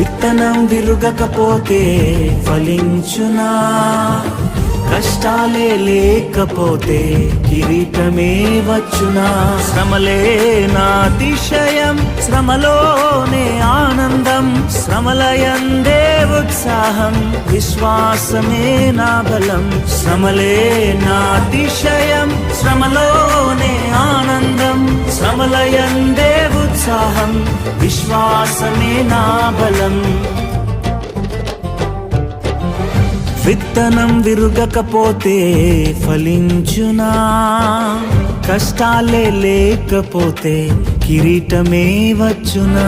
విత్తనం విరుగకపోతే ఫలించునా? కష్టాలే లేకపోతే కిరీటమే వచ్చునా? శ్రమలే నా అతిశయం, శ్రమలోనే ఆనందం, శ్రమలయందే ఉత్సాహం, విశ్వాసమే నా బలం. శ్రమలే నా అతిశయం, శ్రమలోనే ఆనందం, శ్రమలయందే ఉత్సాహం, విశ్వాసమే నా బలం. విత్తనం విరుగకపోతే ఫలించునా? కష్టాలే లేకపోతే కిరీటమే వచ్చునా?